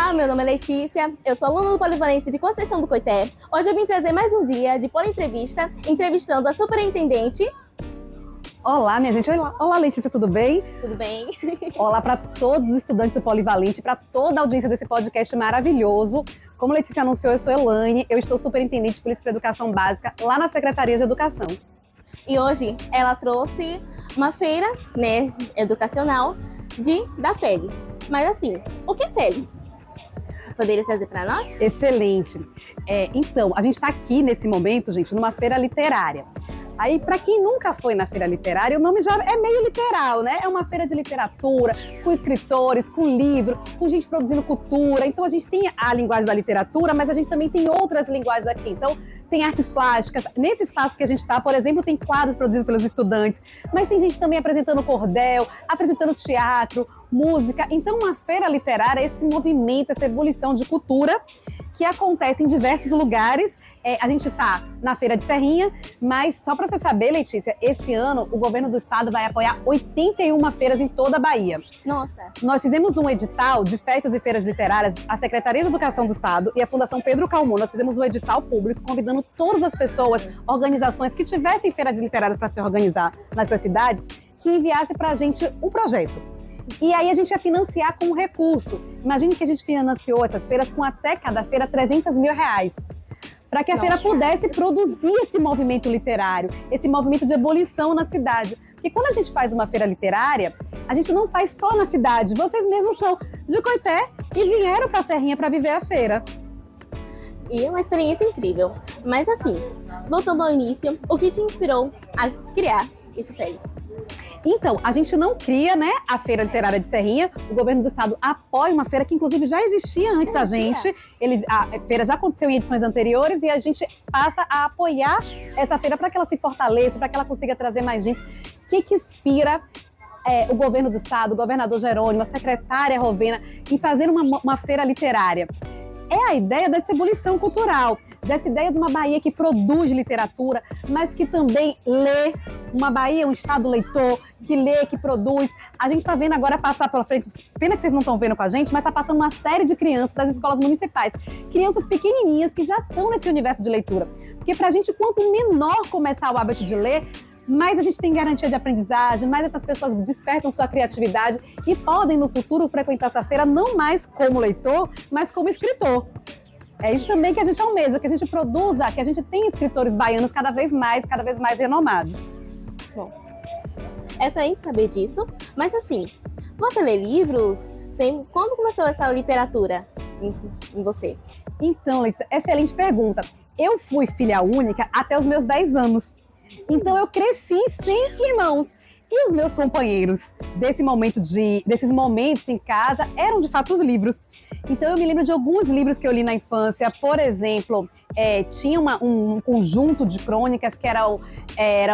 Olá, meu nome é Letícia, eu sou aluna do Polivalente de Conceição do Coité. Hoje eu vim trazer mais um dia de Polietrevista, entrevistando a superintendente. Olá, minha gente. Olá, Letícia, tudo bem? Tudo bem? Olá para todos os estudantes do Polivalente, para toda a audiência desse podcast maravilhoso. Como a Letícia anunciou, eu sou Elaine, eu estou superintendente de Polícia para Educação Básica lá na Secretaria de Educação. E hoje ela trouxe uma feira, educacional da FELES. Mas assim, o que é FELES? Poderia trazer para nós? Excelente. Então, a gente está aqui nesse momento, gente, numa feira literária. Aí, para quem nunca foi na feira literária, o nome já é meio literal, né? É uma feira de literatura, com escritores, com livro, com gente produzindo cultura. Então, a gente tem a linguagem da literatura, mas a gente também tem outras linguagens aqui. Então, tem artes plásticas. Nesse espaço que a gente está, por exemplo, tem quadros produzidos pelos estudantes, mas tem gente também apresentando cordel, apresentando teatro, música. Então, uma feira literária é esse movimento, essa ebulição de cultura que acontece em diversos lugares. A gente está na Feira de Serrinha, mas só para você saber, Letícia, esse ano o governo do estado vai apoiar 81 feiras em toda a Bahia. Nossa! Nós fizemos um edital de festas e feiras literárias, a Secretaria de Educação do Estado e a Fundação Pedro Calmon. Nós fizemos um edital público convidando todas as pessoas, organizações que tivessem feiras literárias para se organizar nas suas cidades, que enviassem para a gente um projeto. E aí a gente ia financiar com um recurso. Imagine que a gente financiou essas feiras com até cada feira R$300 mil. Para que a feira pudesse produzir esse movimento literário, esse movimento de ebulição na cidade. Porque quando a gente faz uma feira literária, a gente não faz só na cidade. Vocês mesmos são de Coité e vieram para a Serrinha para viver a feira. E é uma experiência incrível. Mas assim, voltando ao início, o que te inspirou a criar esse FELES? Então, a gente não cria, a Feira Literária de Serrinha. O governo do estado apoia uma feira que, inclusive, já existia antes da gente. A feira já aconteceu em edições anteriores e a gente passa a apoiar essa feira para que ela se fortaleça, para que ela consiga trazer mais gente. O que inspira o governo do estado, o governador Jerônimo, a secretária Rovena, em fazer uma feira literária? É a ideia dessa ebulição cultural, dessa ideia de uma Bahia que produz literatura, mas que também lê. Uma Bahia, um estado leitor, que lê, que produz. A gente está vendo agora passar pela frente, pena que vocês não estão vendo com a gente, mas está passando uma série de crianças das escolas municipais. Crianças pequenininhas que já estão nesse universo de leitura. Porque para a gente, quanto menor começar o hábito de ler, mais a gente tem garantia de aprendizagem, mais essas pessoas despertam sua criatividade e podem, no futuro, frequentar essa feira não mais como leitor, mas como escritor. É isso também que a gente almeja, que a gente produza, que a gente tenha escritores baianos cada vez mais renomados. Bom, é excelente saber disso, mas assim, você lê livros? Quando começou essa literatura em você? Então, Letícia, excelente pergunta. Eu fui filha única até os meus 10 anos. Então eu cresci sem irmãos. E os meus companheiros desses momentos em casa eram de fato os livros. Então eu me lembro de alguns livros que eu li na infância. Por exemplo, tinha um conjunto de crônicas que era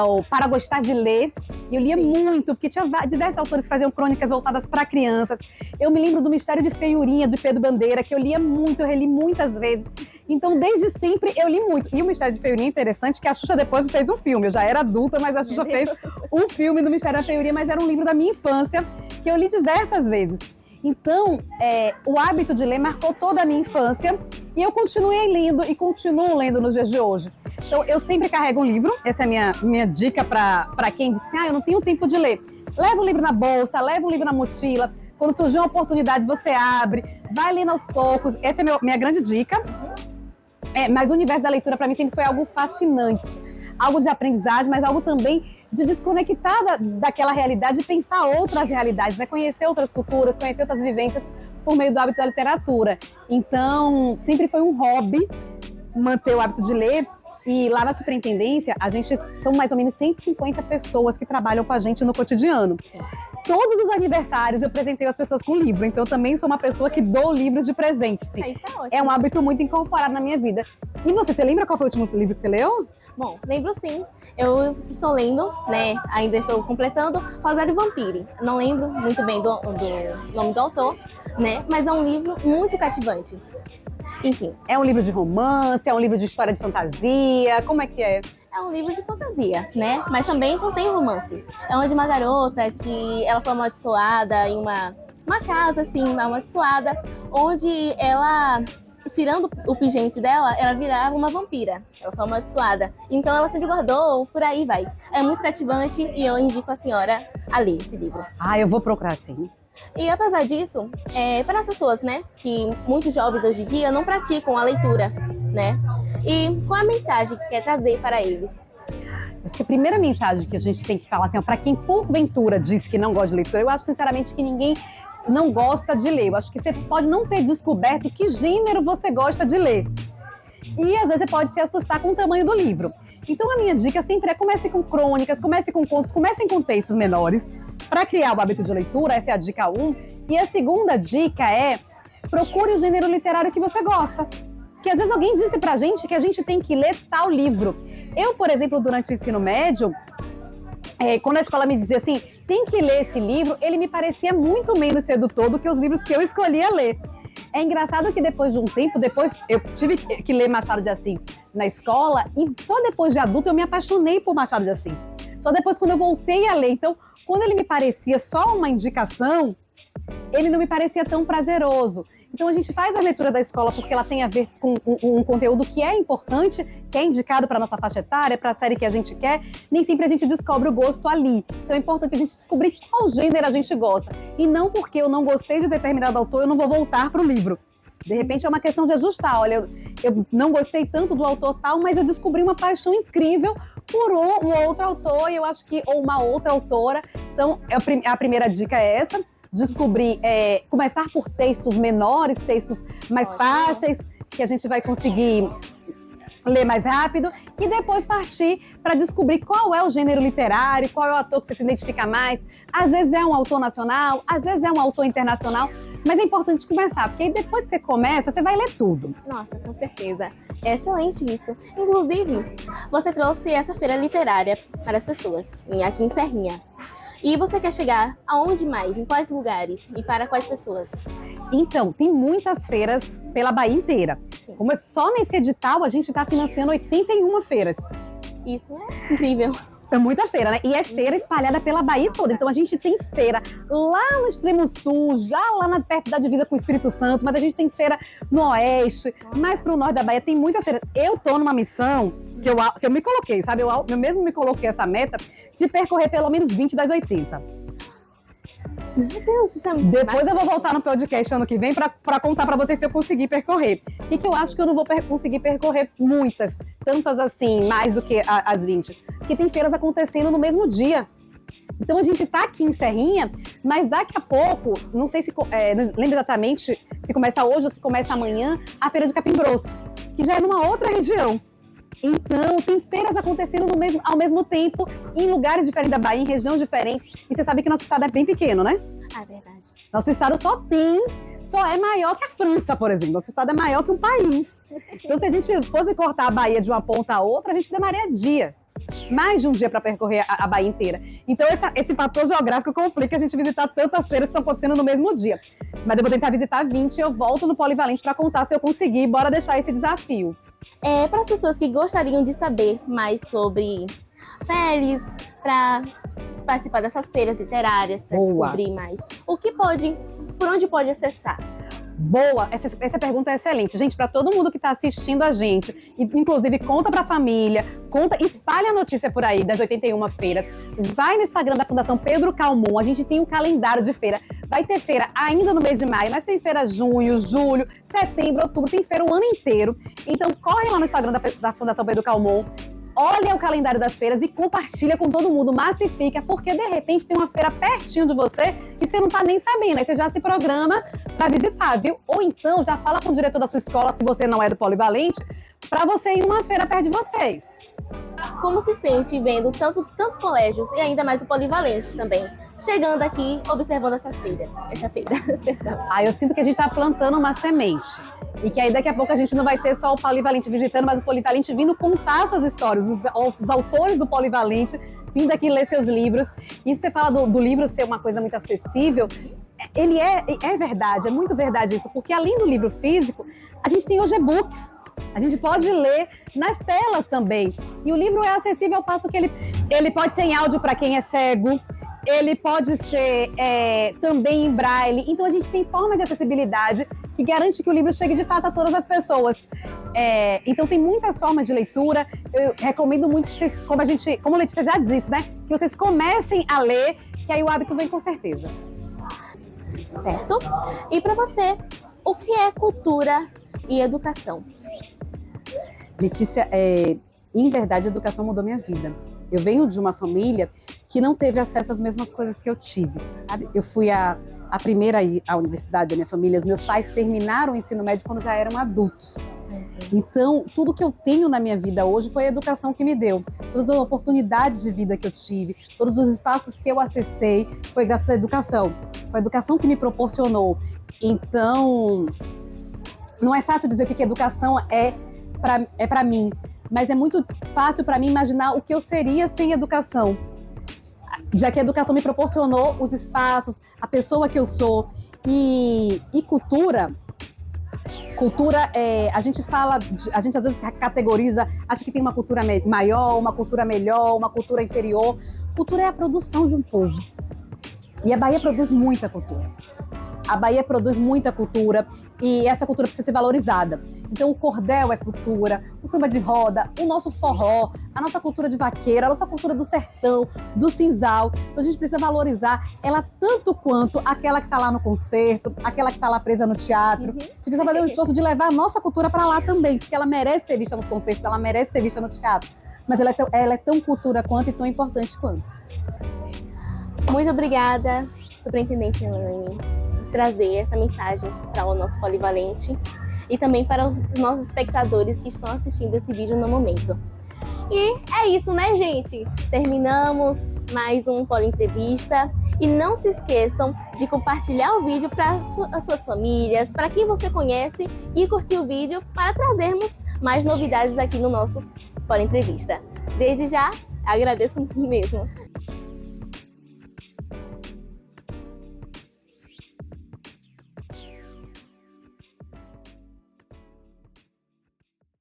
o Para Gostar de Ler. E eu lia muito, porque tinha diversos autores que faziam crônicas voltadas para crianças. Eu me lembro do Mistério de Feiurinha, do Pedro Bandeira, que eu lia muito, eu reli muitas vezes. Então, desde sempre, eu li muito. E o Mistério de Feiurinha é interessante, que a Xuxa depois fez um filme. Eu já era adulta, mas a Xuxa fez um filme do Mistério da Feiurinha, mas era um livro da minha infância, que eu li diversas vezes. Então, o hábito de ler marcou toda a minha infância e eu continuei lendo e continuo lendo nos dias de hoje. Então, eu sempre carrego um livro. Essa é a minha dica para quem disse, eu não tenho tempo de ler. Leva um livro na bolsa, leva um livro na mochila. Quando surgir uma oportunidade, você abre, vai lendo aos poucos. Essa é minha grande dica. Mas o universo da leitura, para mim, sempre foi algo fascinante. Algo de aprendizagem, mas algo também de desconectar daquela realidade e pensar outras realidades, conhecer outras culturas, conhecer outras vivências por meio do hábito da literatura. Então, sempre foi um hobby manter o hábito de ler. E lá na superintendência, são mais ou menos 150 pessoas que trabalham com a gente no cotidiano. Sim. Todos os aniversários eu presentei as pessoas com livro, então eu também sou uma pessoa que dou livros de presente. Sim. Isso é ótimo. É um hábito muito incorporado na minha vida. E você lembra qual foi o último livro que você leu? Bom, lembro sim. Eu estou lendo, ainda estou completando Rosário Vampire. Não lembro muito bem do nome do autor, mas é um livro muito cativante. Enfim. É um livro de romance, é um livro de história de fantasia, como é que é? É um livro de fantasia, Mas também contém romance. É onde uma garota que ela foi amaldiçoada em uma uma casa, assim, amaldiçoada, onde ela, tirando o pingente dela, ela virava uma vampira. Ela foi amaldiçoada. Então ela sempre guardou, por aí vai. É muito cativante e eu indico a senhora a ler esse livro. Ah, eu vou procurar sim. E apesar disso, para as pessoas, né, que muitos jovens hoje em dia não praticam a leitura, né? E qual é a mensagem que quer trazer para eles? Acho que a primeira mensagem que a gente tem que falar, assim, para quem porventura diz que não gosta de leitura, eu acho sinceramente que ninguém não gosta de ler. Eu acho que você pode não ter descoberto que gênero você gosta de ler. E às vezes você pode se assustar com o tamanho do livro. Então a minha dica sempre é: comece com crônicas, comece com contos, comece com textos menores para criar o hábito de leitura. Essa é a dica 1. E a segunda dica é: procure o gênero literário que você gosta. Que às vezes alguém disse pra gente que a gente tem que ler tal livro. Eu, por exemplo, durante o ensino médio, quando a escola me dizia assim, tem que ler esse livro, ele me parecia muito menos sedutor do que os livros que eu escolhia ler. É engraçado que depois de um tempo, eu tive que ler Machado de Assis na escola e só depois de adulto eu me apaixonei por Machado de Assis. Só depois quando eu voltei a ler. Então, quando ele me parecia só uma indicação, ele não me parecia tão prazeroso. Então a gente faz a leitura da escola porque ela tem a ver com um conteúdo que é importante, que é indicado para a nossa faixa etária, para a série que a gente quer. Nem sempre a gente descobre o gosto ali. Então é importante a gente descobrir qual gênero a gente gosta. E não porque eu não gostei de determinado autor, eu não vou voltar para o livro. De repente é uma questão de ajustar. Olha, eu não gostei tanto do autor tal, mas eu descobri uma paixão incrível por um outro autor, e eu acho que, ou uma outra autora. Então a primeira dica é essa. Descobrir, começar por textos menores, textos mais fáceis, que a gente vai conseguir ler mais rápido, e depois partir para descobrir qual é o gênero literário, qual é o autor que você se identifica mais. Às vezes é um autor nacional, às vezes é um autor internacional, mas é importante começar, porque aí depois que você começa, você vai ler tudo. Nossa, com certeza. É excelente isso. Inclusive, você trouxe essa feira literária para as pessoas, aqui em Serrinha. E você quer chegar aonde mais? Em quais lugares? E para quais pessoas? Então, tem muitas feiras pela Bahia inteira. Sim. Como só nesse edital a gente está financiando 81 feiras. Isso é incrível. É muita feira, né? E é feira espalhada pela Bahia toda. Então a gente tem feira lá no extremo sul, já lá perto da divisa com o Espírito Santo, mas a gente tem feira no oeste, mais pro norte da Bahia, tem muitas feiras. Eu tô numa missão que eu me coloquei, sabe? Eu mesmo me coloquei essa meta de percorrer pelo menos 20 das 80. Meu Deus, isso é muito Depois eu vou voltar no podcast ano que vem para contar para vocês se eu conseguir percorrer. E que eu acho que eu não vou conseguir percorrer muitas, tantas assim, mais do que as 20. Porque tem feiras acontecendo no mesmo dia. Então a gente tá aqui em Serrinha, mas daqui a pouco, não sei se não lembro exatamente se começa hoje ou se começa amanhã, a Feira de Capim Grosso, que já é numa outra região. Então, tem feiras acontecendo ao mesmo tempo, em lugares diferentes da Bahia, em regiões diferentes. E você sabe que nosso estado é bem pequeno, né? Ah, é verdade. Nosso estado só é maior que a França, por exemplo. Nosso estado é maior que um país. Então, se a gente fosse cortar a Bahia de uma ponta a outra, a gente demoraria dia. Mais de um dia para percorrer a Bahia inteira. Então, esse fator geográfico complica a gente visitar tantas feiras que estão acontecendo no mesmo dia. Mas eu vou tentar visitar 20 e eu volto no Polivalente para contar se eu conseguir. Bora deixar esse desafio. Para as pessoas que gostariam de saber mais sobre férias, para participar dessas feiras literárias, para descobrir mais, por onde pode acessar? Boa, essa pergunta é excelente. Gente, para todo mundo que está assistindo a gente, inclusive conta para a família, espalha a notícia por aí das 81 feiras. Vai no Instagram da Fundação Pedro Calmon, a gente tem um calendário de feira. Vai ter feira ainda no mês de maio, mas tem feira junho, julho, setembro, outubro, tem feira o ano inteiro. Então corre lá no Instagram da Fundação Pedro Calmon, olha o calendário das feiras e compartilha com todo mundo, massifica, porque de repente tem uma feira pertinho de você e você não tá nem sabendo, aí você já se programa para visitar, viu? Ou então já fala com o diretor da sua escola, se você não é do Polivalente, para você ir numa feira perto de vocês. Como se sente vendo tantos colégios e ainda mais o Polivalente também, chegando aqui, observando essa feira? Eu sinto que a gente está plantando uma semente. E que aí daqui a pouco a gente não vai ter só o Polivalente visitando, mas o Polivalente vindo contar suas histórias, os autores do Polivalente vindo aqui ler seus livros. E se você fala do livro ser uma coisa muito acessível, ele é verdade, é muito verdade isso, porque além do livro físico, a gente tem hoje e-books. A gente pode ler nas telas também. E o livro é acessível ao passo que ele pode ser em áudio para quem é cego, ele pode ser também em braille. Então a gente tem forma de acessibilidade que garante que o livro chegue de fato a todas as pessoas. Então tem muitas formas de leitura. Eu recomendo muito que vocês, como a Letícia já disse, né, que vocês comecem a ler, que aí o hábito vem com certeza. Certo? E para você, o que é cultura e educação? Letícia, em verdade, a educação mudou minha vida. Eu venho de uma família que não teve acesso às mesmas coisas que eu tive, sabe? Eu fui a primeira a ir à universidade da minha família. Os meus pais terminaram o ensino médio quando já eram adultos. Então, tudo que eu tenho na minha vida hoje foi a educação que me deu. Todas as oportunidades de vida que eu tive, todos os espaços que eu acessei, foi graças à educação. Foi a educação que me proporcionou. Então, não é fácil dizer o que a educação é para mim, mas é muito fácil para mim imaginar o que eu seria sem educação, já que a educação me proporcionou os espaços, a pessoa que eu sou. E cultura, a gente fala, a gente às vezes categoriza, acha que tem uma cultura maior, uma cultura melhor, uma cultura inferior. Cultura é a produção de um povo. E a Bahia produz muita cultura. A Bahia produz muita cultura e essa cultura precisa ser valorizada. Então o cordel é cultura, o samba de roda, o nosso forró, a nossa cultura de vaqueira, a nossa cultura do sertão, do sisal. Então a gente precisa valorizar ela tanto quanto aquela que está lá no concerto, aquela que está lá presa no teatro. A gente precisa fazer um esforço de levar a nossa cultura para lá também, porque ela merece ser vista nos concertos, ela merece ser vista no teatro. Mas ela é tão cultura quanto e tão importante quanto. Muito obrigada, Superintendente Elaine, trazer essa mensagem para o nosso Polivalente e também para os nossos espectadores que estão assistindo esse vídeo no momento. E é isso, né, gente? Terminamos mais um Poli Entrevista e não se esqueçam de compartilhar o vídeo para as suas famílias, para quem você conhece e curtir o vídeo para trazermos mais novidades aqui no nosso Poli Entrevista. Desde já, agradeço mesmo.